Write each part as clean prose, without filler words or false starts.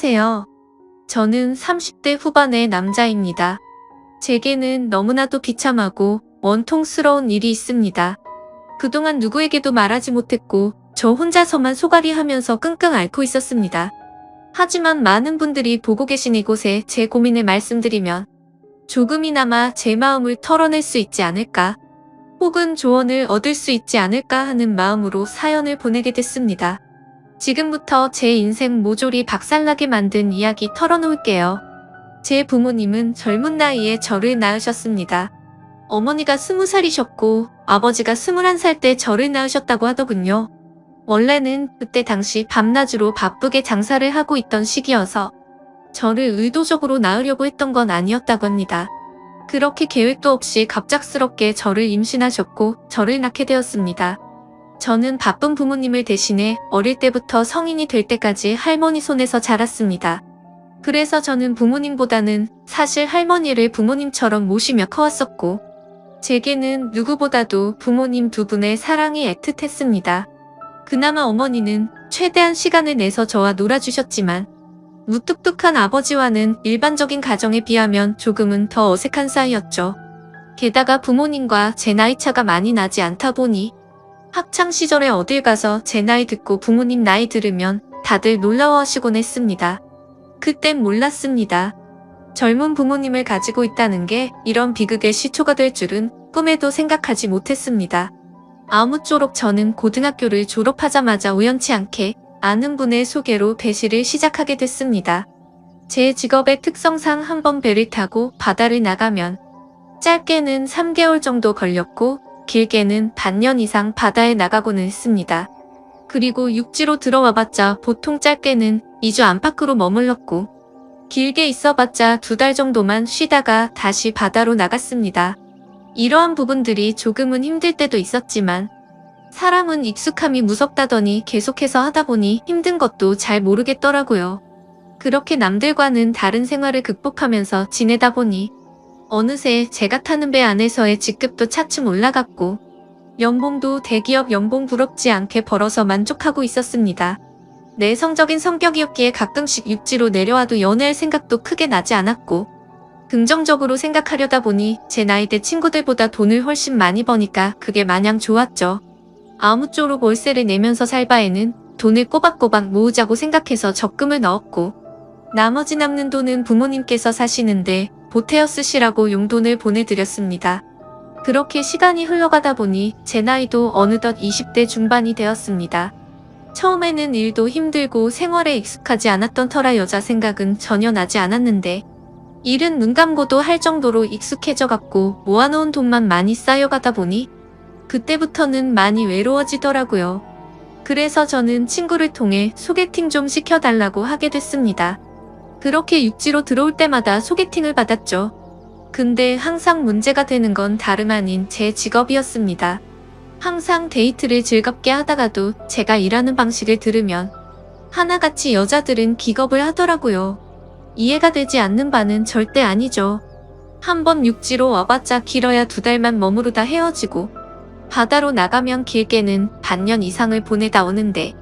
안녕하세요. 저는 30대 후반의 남자입니다. 제게는 너무나도 비참하고 원통스러운 일이 있습니다. 그동안 누구에게도 말하지 못했고 저 혼자서만 소갈이 하면서 끙끙 앓고 있었습니다. 하지만 많은 분들이 보고 계신 이곳에 제 고민을 말씀드리면 조금이나마 제 마음을 털어낼 수 있지 않을까, 혹은 조언을 얻을 수 있지 않을까 하는 마음으로 사연을 보내게 됐습니다. 지금부터 제 인생 모조리 박살나게 만든 이야기 털어놓을게요. 제 부모님은 젊은 나이에 저를 낳으셨습니다. 어머니가 20살이셨고 아버지가 21살 때 저를 낳으셨다고 하더군요. 원래는 그때 당시 밤낮으로 바쁘게 장사를 하고 있던 시기여서 저를 의도적으로 낳으려고 했던 건 아니었다고 합니다. 그렇게 계획도 없이 갑작스럽게 저를 임신하셨고 저를 낳게 되었습니다. 저는 바쁜 부모님을 대신해 어릴 때부터 성인이 될 때까지 할머니 손에서 자랐습니다. 그래서 저는 부모님보다는 사실 할머니를 부모님처럼 모시며 커왔었고, 제게는 누구보다도 부모님 두 분의 사랑이 애틋했습니다. 그나마 어머니는 최대한 시간을 내서 저와 놀아주셨지만, 무뚝뚝한 아버지와는 일반적인 가정에 비하면 조금은 더 어색한 사이였죠. 게다가 부모님과 제 나이차가 많이 나지 않다 보니 학창시절에 어딜 가서 제 나이 듣고 부모님 나이 들으면 다들 놀라워하시곤 했습니다. 그땐 몰랐습니다. 젊은 부모님을 가지고 있다는 게 이런 비극의 시초가 될 줄은 꿈에도 생각하지 못했습니다. 아무쪼록 저는 고등학교를 졸업하자마자 우연치 않게 아는 분의 소개로 배시를 시작하게 됐습니다. 제 직업의 특성상 한번 배를 타고 바다를 나가면 짧게는 3개월 정도 걸렸고 길게는 반년 이상 바다에 나가고는 했습니다. 그리고 육지로 들어와봤자 보통 짧게는 2주 안팎으로 머물렀고 길게 있어봤자 2달 정도만 쉬다가 다시 바다로 나갔습니다. 이러한 부분들이 조금은 힘들 때도 있었지만 사람은 익숙함이 무섭다더니 계속해서 하다 보니 힘든 것도 잘 모르겠더라고요. 그렇게 남들과는 다른 생활을 극복하면서 지내다 보니 어느새 제가 타는 배 안에서의 직급도 차츰 올라갔고 연봉도 대기업 연봉 부럽지 않게 벌어서 만족하고 있었습니다. 내성적인 성격이었기에 가끔씩 육지로 내려와도 연애할 생각도 크게 나지 않았고 긍정적으로 생각하려다 보니 제 나이대 친구들보다 돈을 훨씬 많이 버니까 그게 마냥 좋았죠. 아무쪼록 월세를 내면서 살 바에는 돈을 꼬박꼬박 모으자고 생각해서 적금을 넣었고 나머지 남는 돈은 부모님께서 사시는데 보태어 쓰시라고 용돈을 보내드렸습니다. 그렇게 시간이 흘러가다 보니 제 나이도 어느덧 20대 중반이 되었습니다. 처음에는 일도 힘들고 생활에 익숙하지 않았던 터라 여자 생각은 전혀 나지 않았는데 일은 눈 감고도 할 정도로 익숙해져갔고 모아놓은 돈만 많이 쌓여가다 보니 그때부터는 많이 외로워지더라고요. 그래서 저는 친구를 통해 소개팅 좀 시켜달라고 하게 됐습니다. 그렇게 육지로 들어올 때마다 소개팅을 받았죠. 근데 항상 문제가 되는 건 다름 아닌 제 직업이었습니다. 항상 데이트를 즐겁게 하다가도 제가 일하는 방식을 들으면 하나같이 여자들은 기겁을 하더라고요. 이해가 되지 않는 바는 절대 아니죠. 한번 육지로 와봤자 길어야 2달만 머무르다 헤어지고 바다로 나가면 길게는 반년 이상을 보내다 오는데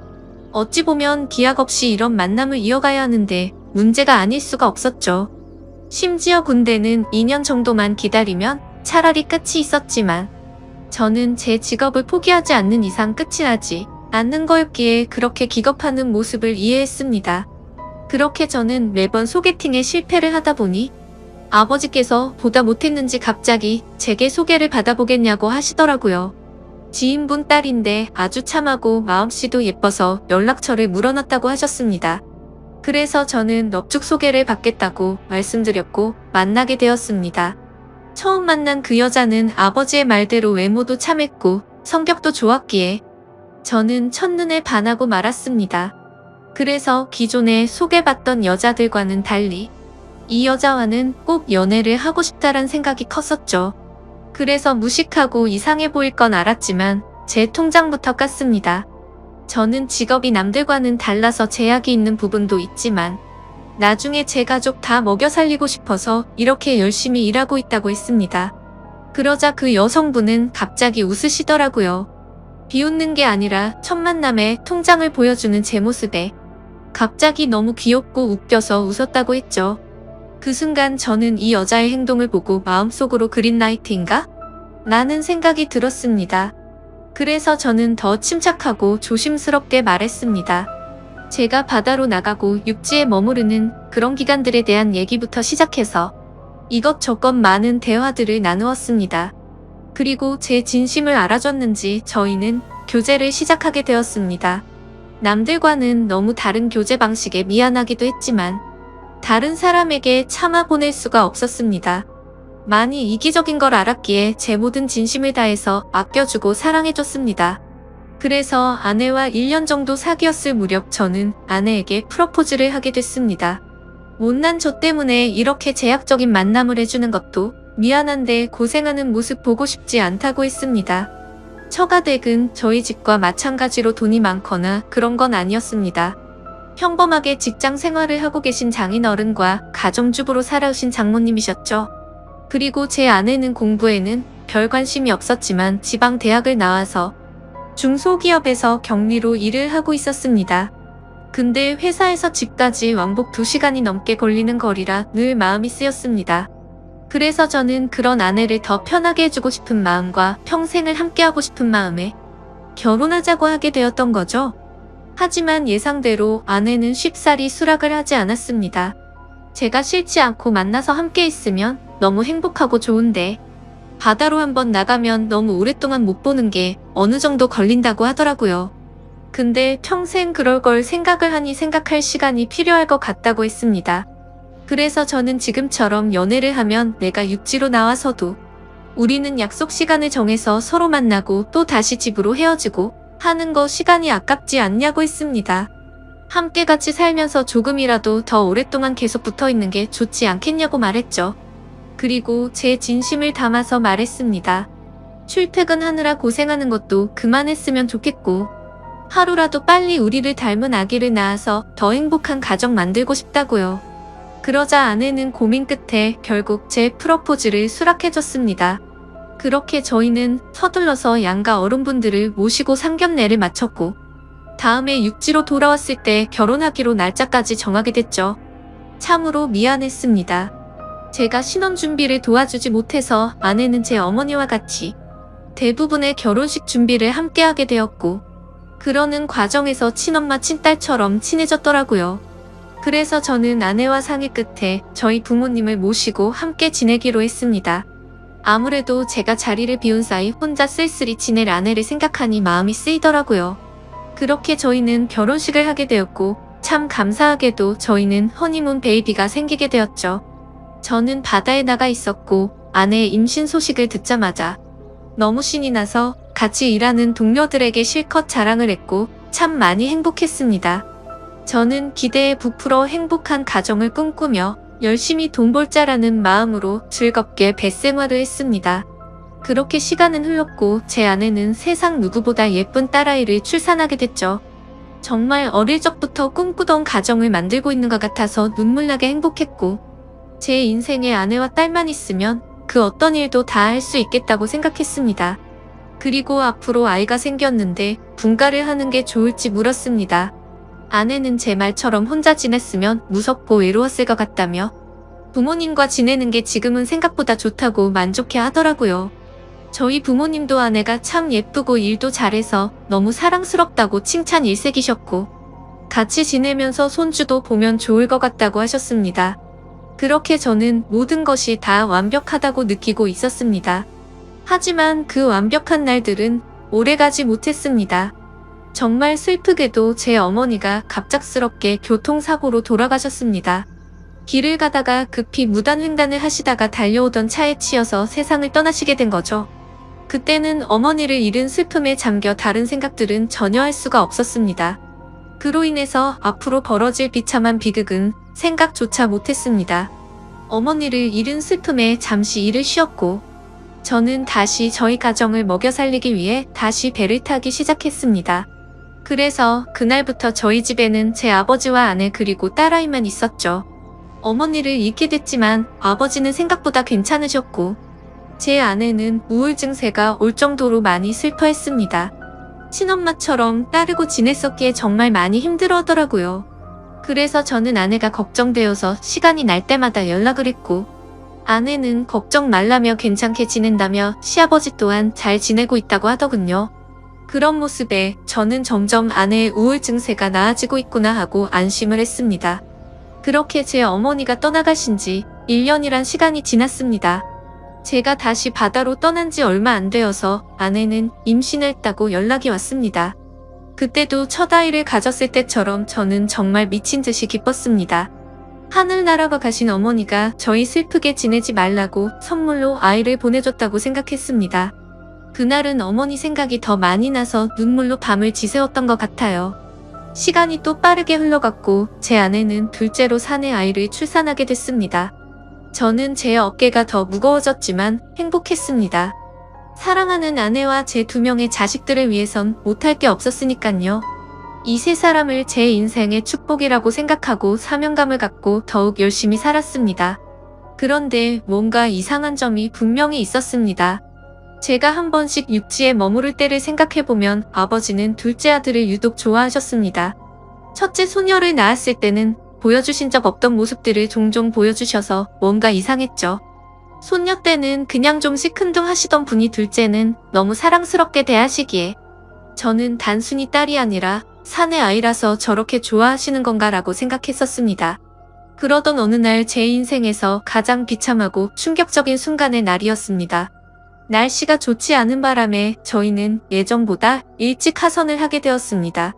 어찌 보면 기약 없이 이런 만남을 이어가야 하는데 문제가 아닐 수가 없었죠. 심지어 군대는 2년 정도만 기다리면 차라리 끝이 있었지만 저는 제 직업을 포기하지 않는 이상 끝이 나지 않는 거였기에 그렇게 기겁하는 모습을 이해했습니다. 그렇게 저는 매번 소개팅에 실패를 하다 보니 아버지께서 보다 못했는지 갑자기 제게 소개를 받아보겠냐고 하시더라고요. 지인분 딸인데 아주 참하고 마음씨도 예뻐서 연락처를 물어놨다고 하셨습니다. 그래서 저는 넙죽 소개를 받겠다고 말씀드렸고 만나게 되었습니다. 처음 만난 그 여자는 아버지의 말대로 외모도 참했고 성격도 좋았기에 저는 첫눈에 반하고 말았습니다. 그래서 기존에 소개받던 여자들과는 달리 이 여자와는 꼭 연애를 하고 싶다란 생각이 컸었죠. 그래서 무식하고 이상해 보일 건 알았지만 제 통장부터 깠습니다. 저는 직업이 남들과는 달라서 제약이 있는 부분도 있지만 나중에 제 가족 다 먹여 살리고 싶어서 이렇게 열심히 일하고 있다고 했습니다. 그러자 그 여성분은 갑자기 웃으시더라고요. 비웃는 게 아니라 첫 만남에 통장을 보여주는 제 모습에 갑자기 너무 귀엽고 웃겨서 웃었다고 했죠. 그 순간 저는 이 여자의 행동을 보고 마음속으로 그린라이트인가? 라는 생각이 들었습니다. 그래서 저는 더 침착하고 조심스럽게 말했습니다. 제가 바다로 나가고 육지에 머무르는 그런 기간들에 대한 얘기부터 시작해서 이것저것 많은 대화들을 나누었습니다. 그리고 제 진심을 알아줬는지 저희는 교제를 시작하게 되었습니다. 남들과는 너무 다른 교제 방식에 미안하기도 했지만 다른 사람에게 참아 보낼 수가 없었습니다. 많이 이기적인 걸 알았기에 제 모든 진심을 다해서 아껴주고 사랑해줬습니다. 그래서 아내와 1년 정도 사귀었을 무렵 저는 아내에게 프러포즈를 하게 됐습니다. 못난 저 때문에 이렇게 제약적인 만남을 해주는 것도 미안한데 고생하는 모습 보고 싶지 않다고 했습니다. 처가댁은 저희 집과 마찬가지로 돈이 많거나 그런 건 아니었습니다. 평범하게 직장 생활을 하고 계신 장인어른과 가정주부로 살아오신 장모님이셨죠. 그리고 제 아내는 공부에는 별 관심이 없었지만 지방 대학을 나와서 중소기업에서 격리로 일을 하고 있었습니다. 근데 회사에서 집까지 왕복 2시간이 넘게 걸리는 거리라 늘 마음이 쓰였습니다. 그래서 저는 그런 아내를 더 편하게 해주고 싶은 마음과 평생을 함께하고 싶은 마음에 결혼하자고 하게 되었던 거죠. 하지만 예상대로 아내는 쉽사리 수락을 하지 않았습니다. 제가 싫지 않고 만나서 함께 있으면 너무 행복하고 좋은데 바다로 한번 나가면 너무 오랫동안 못 보는 게 어느 정도 걸린다고 하더라고요. 근데 평생 그럴 걸 생각을 하니 생각할 시간이 필요할 것 같다고 했습니다. 그래서 저는 지금처럼 연애를 하면 내가 육지로 나와서도 우리는 약속 시간을 정해서 서로 만나고 또 다시 집으로 헤어지고 하는 거 시간이 아깝지 않냐고 했습니다. 함께 같이 살면서 조금이라도 더 오랫동안 계속 붙어 있는 게 좋지 않겠냐고 말했죠. 그리고 제 진심을 담아서 말했습니다. 출퇴근하느라 고생하는 것도 그만했으면 좋겠고 하루라도 빨리 우리를 닮은 아기를 낳아서 더 행복한 가정 만들고 싶다고요. 그러자 아내는 고민 끝에 결국 제 프러포즈를 수락해줬습니다. 그렇게 저희는 서둘러서 양가 어른분들을 모시고 상견례를 마쳤고 다음에 육지로 돌아왔을 때 결혼하기로 날짜까지 정하게 됐죠. 참으로 미안했습니다. 제가 신혼 준비를 도와주지 못해서 아내는 제 어머니와 같이 대부분의 결혼식 준비를 함께 하게 되었고 그러는 과정에서 친엄마 친딸처럼 친해졌더라고요. 그래서 저는 아내와 상의 끝에 저희 부모님을 모시고 함께 지내기로 했습니다. 아무래도 제가 자리를 비운 사이 혼자 쓸쓸히 지낼 아내를 생각하니 마음이 쓰이더라고요. 그렇게 저희는 결혼식을 하게 되었고 참 감사하게도 저희는 허니문 베이비가 생기게 되었죠. 저는 바다에 나가 있었고 아내의 임신 소식을 듣자마자 너무 신이 나서 같이 일하는 동료들에게 실컷 자랑을 했고 참 많이 행복했습니다. 저는 기대에 부풀어 행복한 가정을 꿈꾸며 열심히 돈 벌자라는 마음으로 즐겁게 뱃생활을 했습니다. 그렇게 시간은 흘렀고 제 아내는 세상 누구보다 예쁜 딸아이를 출산하게 됐죠. 정말 어릴 적부터 꿈꾸던 가정을 만들고 있는 것 같아서 눈물나게 행복했고 제 인생에 아내와 딸만 있으면 그 어떤 일도 다 할 수 있겠다고 생각했습니다. 그리고 앞으로 아이가 생겼는데 분가를 하는 게 좋을지 물었습니다. 아내는 제 말처럼 혼자 지냈으면 무섭고 외로웠을 것 같다며 부모님과 지내는 게 지금은 생각보다 좋다고 만족해 하더라고요. 저희 부모님도 아내가 참 예쁘고 일도 잘해서 너무 사랑스럽다고 칭찬 일색이셨고 같이 지내면서 손주도 보면 좋을 것 같다고 하셨습니다. 그렇게 저는 모든 것이 다 완벽하다고 느끼고 있었습니다. 하지만 그 완벽한 날들은 오래가지 못했습니다. 정말 슬프게도 제 어머니가 갑작스럽게 교통사고로 돌아가셨습니다. 길을 가다가 급히 무단횡단을 하시다가 달려오던 차에 치여서 세상을 떠나시게 된 거죠. 그때는 어머니를 잃은 슬픔에 잠겨 다른 생각들은 전혀 할 수가 없었습니다. 그로 인해서 앞으로 벌어질 비참한 비극은 생각조차 못했습니다. 어머니를 잃은 슬픔에 잠시 일을 쉬었고 저는 다시 저희 가정을 먹여 살리기 위해 다시 배를 타기 시작했습니다. 그래서 그날부터 저희 집에는 제 아버지와 아내 그리고 딸아이만 있었죠. 어머니를 잃게 됐지만 아버지는 생각보다 괜찮으셨고 제 아내는 우울증세가 올 정도로 많이 슬퍼했습니다. 친엄마처럼 따르고 지냈었기에 정말 많이 힘들어하더라고요. 그래서 저는 아내가 걱정되어서 시간이 날 때마다 연락을 했고, 아내는 걱정 말라며 괜찮게 지낸다며 시아버지 또한 잘 지내고 있다고 하더군요. 그런 모습에 저는 점점 아내의 우울 증세가 나아지고 있구나 하고 안심을 했습니다. 그렇게 제 어머니가 떠나가신 지 1년이란 시간이 지났습니다. 제가 다시 바다로 떠난 지 얼마 안 되어서 아내는 임신을 했다고 연락이 왔습니다. 그때도 첫 아이를 가졌을 때처럼 저는 정말 미친 듯이 기뻤습니다. 하늘 날아가 가신 어머니가 저희 슬프게 지내지 말라고 선물로 아이를 보내줬다고 생각했습니다. 그날은 어머니 생각이 더 많이 나서 눈물로 밤을 지새웠던 것 같아요. 시간이 또 빠르게 흘러갔고 제 아내는 둘째로 사내 아이를 출산하게 됐습니다. 저는 제 어깨가 더 무거워졌지만 행복했습니다. 사랑하는 아내와 제 2명의 자식들을 위해선 못할 게 없었으니깐요. 이 세 사람을 제 인생의 축복이라고 생각하고 사명감을 갖고 더욱 열심히 살았습니다. 그런데 뭔가 이상한 점이 분명히 있었습니다. 제가 한 번씩 육지에 머무를 때를 생각해보면 아버지는 둘째 아들을 유독 좋아하셨습니다. 첫째 소녀를 낳았을 때는 보여주신 적 없던 모습들을 종종 보여주셔서 뭔가 이상했죠. 손녀 때는 그냥 좀 시큰둥하시던 분이 둘째는 너무 사랑스럽게 대하시기에 저는 단순히 딸이 아니라 사내 아이라서 저렇게 좋아하시는 건가라고 생각했었습니다. 그러던 어느 날 제 인생에서 가장 비참하고 충격적인 순간의 날이었습니다. 날씨가 좋지 않은 바람에 저희는 예정보다 일찍 하선을 하게 되었습니다.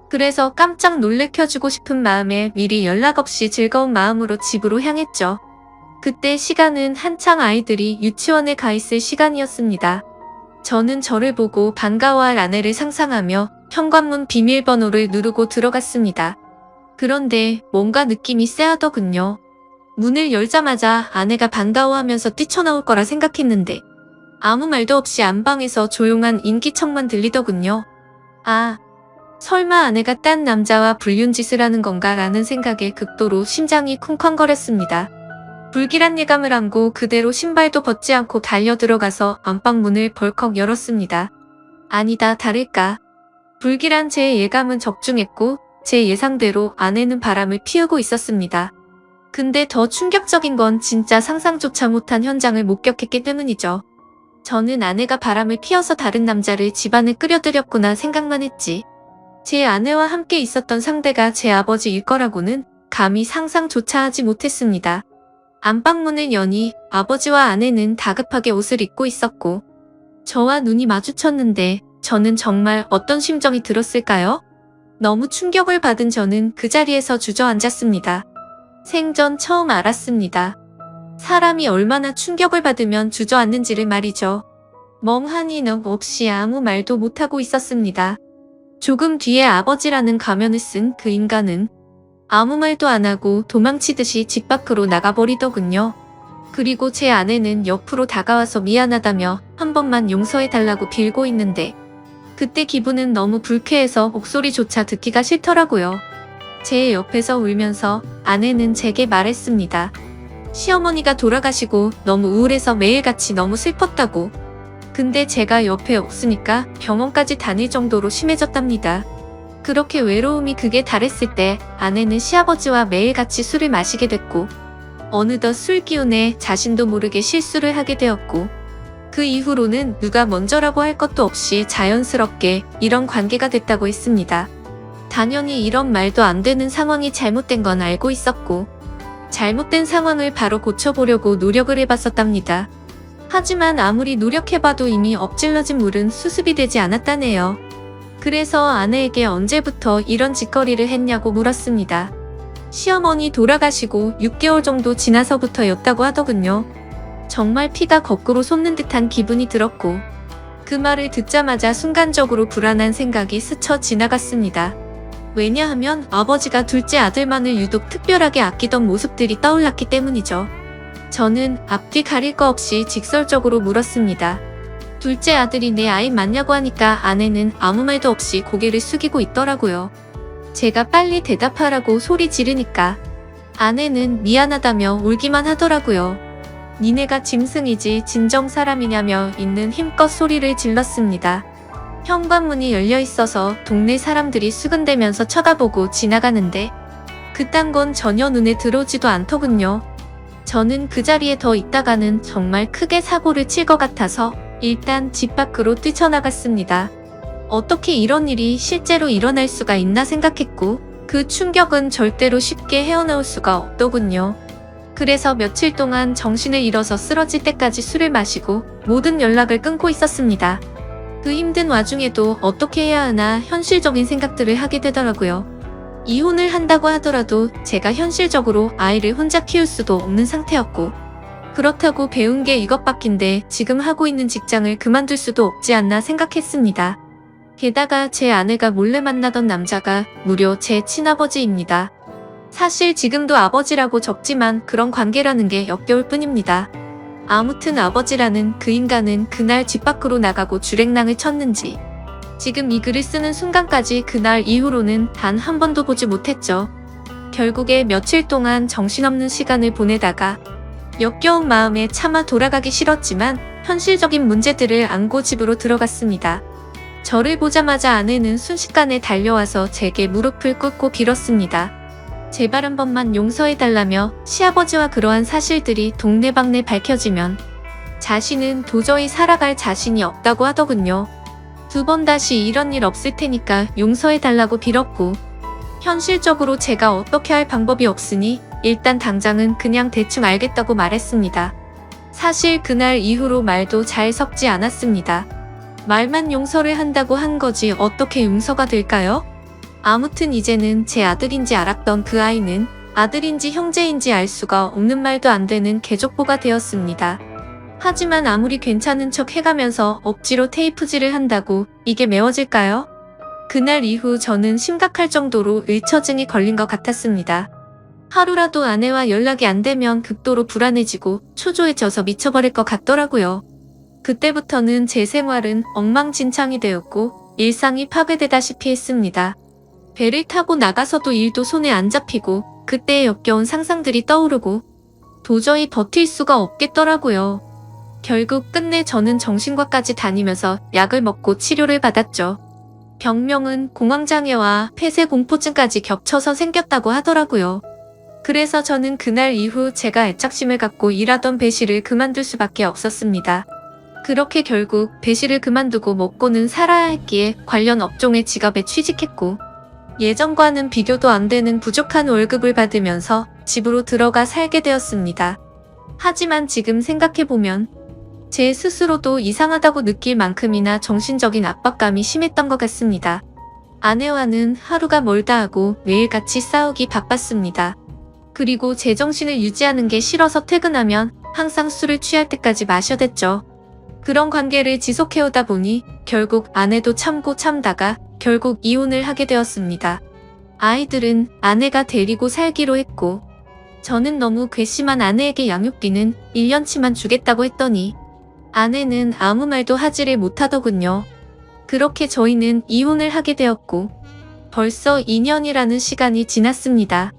그래서 깜짝 놀래켜주고 싶은 마음에 미리 연락 없이 즐거운 마음으로 집으로 향했죠. 그때 시간은 한창 아이들이 유치원에 가 있을 시간이었습니다. 저는 저를 보고 반가워할 아내를 상상하며 현관문 비밀번호를 누르고 들어갔습니다. 그런데 뭔가 느낌이 쎄하더군요. 문을 열자마자 아내가 반가워하면서 뛰쳐나올 거라 생각했는데 아무 말도 없이 안방에서 조용한 인기척만 들리더군요. 아, 설마 아내가 딴 남자와 불륜짓을 하는 건가 라는 생각에 극도로 심장이 쿵쾅거렸습니다. 불길한 예감을 안고 그대로 신발도 벗지 않고 달려들어가서 안방문을 벌컥 열었습니다. 아니다 다를까. 불길한 제 예감은 적중했고 제 예상대로 아내는 바람을 피우고 있었습니다. 근데 더 충격적인 건 진짜 상상조차 못한 현장을 목격했기 때문이죠. 저는 아내가 바람을 피워서 다른 남자를 집안에 끌어들였구나 생각만 했지. 제 아내와 함께 있었던 상대가 제 아버지일 거라고는 감히 상상조차 하지 못했습니다. 안방문을 여니 아버지와 아내는 다급하게 옷을 입고 있었고 저와 눈이 마주쳤는데 저는 정말 어떤 심정이 들었을까요? 너무 충격을 받은 저는 그 자리에서 주저앉았습니다. 생전 처음 알았습니다. 사람이 얼마나 충격을 받으면 주저앉는지를 말이죠. 멍하니 넋 없이 아무 말도 못하고 있었습니다. 조금 뒤에 아버지라는 가면을 쓴 그 인간은 아무 말도 안 하고 도망치듯이 집 밖으로 나가버리더군요. 그리고 제 아내는 옆으로 다가와서 미안하다며 한 번만 용서해달라고 빌고 있는데 그때 기분은 너무 불쾌해서 목소리조차 듣기가 싫더라고요. 제 옆에서 울면서 아내는 제게 말했습니다. 시어머니가 돌아가시고 너무 우울해서 매일같이 너무 슬펐다고. 근데 제가 옆에 없으니까 병원까지 다닐 정도로 심해졌답니다. 그렇게 외로움이 극에 달했을 때 아내는 시아버지와 매일같이 술을 마시게 됐고 어느덧 술 기운에 자신도 모르게 실수를 하게 되었고 그 이후로는 누가 먼저라고 할 것도 없이 자연스럽게 이런 관계가 됐다고 했습니다. 당연히 이런 말도 안 되는 상황이 잘못된 건 알고 있었고 잘못된 상황을 바로 고쳐보려고 노력을 해봤었답니다. 하지만 아무리 노력해봐도 이미 엎질러진 물은 수습이 되지 않았다네요. 그래서 아내에게 언제부터 이런 짓거리를 했냐고 물었습니다. 시어머니 돌아가시고 6개월 정도 지나서부터였다고 하더군요. 정말 피가 거꾸로 솟는 듯한 기분이 들었고 그 말을 듣자마자 순간적으로 불안한 생각이 스쳐 지나갔습니다. 왜냐하면 아버지가 둘째 아들만을 유독 특별하게 아끼던 모습들이 떠올랐기 때문이죠. 저는 앞뒤 가릴 거 없이 직설적으로 물었습니다. 둘째 아들이 내 아이 맞냐고 하니까 아내는 아무 말도 없이 고개를 숙이고 있더라고요. 제가 빨리 대답하라고 소리 지르니까 아내는 미안하다며 울기만 하더라고요. 니네가 짐승이지 진정 사람이냐며 있는 힘껏 소리를 질렀습니다. 현관문이 열려 있어서 동네 사람들이 수근대면서 쳐다보고 지나가는데 그딴 건 전혀 눈에 들어오지도 않더군요. 저는 그 자리에 더 있다가는 정말 크게 사고를 칠 것 같아서 일단 집 밖으로 뛰쳐나갔습니다. 어떻게 이런 일이 실제로 일어날 수가 있나 생각했고 그 충격은 절대로 쉽게 헤어나올 수가 없더군요. 그래서 며칠 동안 정신을 잃어서 쓰러질 때까지 술을 마시고 모든 연락을 끊고 있었습니다. 그 힘든 와중에도 어떻게 해야 하나 현실적인 생각들을 하게 되더라고요. 이혼을 한다고 하더라도 제가 현실적으로 아이를 혼자 키울 수도 없는 상태였고 그렇다고 배운 게 이것밖인데 지금 하고 있는 직장을 그만둘 수도 없지 않나 생각했습니다. 게다가 제 아내가 몰래 만나던 남자가 무려 제 친아버지입니다. 사실 지금도 아버지라고 적지만 그런 관계라는 게 역겨울 뿐입니다. 아무튼 아버지라는 그 인간은 그날 집 밖으로 나가고 주랭랑을 쳤는지 지금 이 글을 쓰는 순간까지 그날 이후로는 단 한 번도 보지 못했죠. 결국에 며칠 동안 정신없는 시간을 보내다가 역겨운 마음에 차마 돌아가기 싫었지만 현실적인 문제들을 안고 집으로 들어갔습니다. 저를 보자마자 아내는 순식간에 달려와서 제게 무릎을 꿇고 빌었습니다. 제발 한 번만 용서해달라며 시아버지와 그러한 사실들이 동네방네 밝혀지면 자신은 도저히 살아갈 자신이 없다고 하더군요. 2번 다시 이런 일 없을 테니까 용서해달라고 빌었고 현실적으로 제가 어떻게 할 방법이 없으니 일단 당장은 그냥 대충 알겠다고 말했습니다. 사실 그날 이후로 말도 잘 섞지 않았습니다. 말만 용서를 한다고 한 거지 어떻게 용서가 될까요? 아무튼 이제는 제 아들인지 알았던 그 아이는 아들인지 형제인지 알 수가 없는 말도 안 되는 개족보가 되었습니다. 하지만 아무리 괜찮은 척 해가면서 억지로 테이프질을 한다고 이게 메워질까요? 그날 이후 저는 심각할 정도로 의처증이 걸린 것 같았습니다. 하루라도 아내와 연락이 안 되면 극도로 불안해지고 초조해져서 미쳐버릴 것 같더라고요. 그때부터는 제 생활은 엉망진창이 되었고 일상이 파괴되다시피 했습니다. 배를 타고 나가서도 일도 손에 안 잡히고 그때의 역겨운 상상들이 떠오르고 도저히 버틸 수가 없겠더라고요. 결국 끝내 저는 정신과까지 다니면서 약을 먹고 치료를 받았죠. 병명은 공황장애와 폐쇄공포증까지 겹쳐서 생겼다고 하더라고요. 그래서 저는 그날 이후 제가 애착심을 갖고 일하던 배실을 그만둘 수밖에 없었습니다. 그렇게 결국 배실을 그만두고 먹고는 살아야 했기에 관련 업종의 직업에 취직했고 예전과는 비교도 안 되는 부족한 월급을 받으면서 집으로 들어가 살게 되었습니다. 하지만 지금 생각해보면 제 스스로도 이상하다고 느낄 만큼이나 정신적인 압박감이 심했던 것 같습니다. 아내와는 하루가 멀다 하고 매일같이 싸우기 바빴습니다. 그리고 제 정신을 유지하는 게 싫어서 퇴근하면 항상 술을 취할 때까지 마셔댔죠. 그런 관계를 지속해오다 보니 결국 아내도 참고 참다가 결국 이혼을 하게 되었습니다. 아이들은 아내가 데리고 살기로 했고 저는 너무 괘씸한 아내에게 양육비는 1년치만 주겠다고 했더니 아내는 아무 말도 하지를 못하더군요. 그렇게 저희는 이혼을 하게 되었고 벌써 2년이라는 시간이 지났습니다.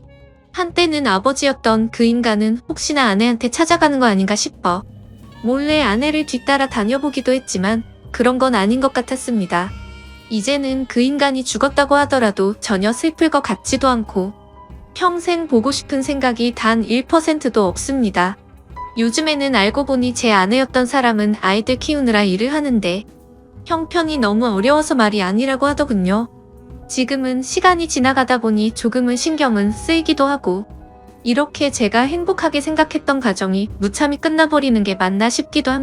한때는 아버지였던 그 인간은 혹시나 아내한테 찾아가는 거 아닌가 싶어 몰래 아내를 뒤따라 다녀보기도 했지만 그런 건 아닌 것 같았습니다. 이제는 그 인간이 죽었다고 하더라도 전혀 슬플 것 같지도 않고 평생 보고 싶은 생각이 단 1%도 없습니다. 요즘에는 알고 보니 제 아내였던 사람은 아이들 키우느라 일을 하는데 형편이 너무 어려워서 말이 아니라고 하더군요. 지금은 시간이 지나가다 보니 조금은 신경은 쓰이기도 하고 이렇게 제가 행복하게 생각했던 가정이 무참히 끝나버리는 게 맞나 싶기도 합니다.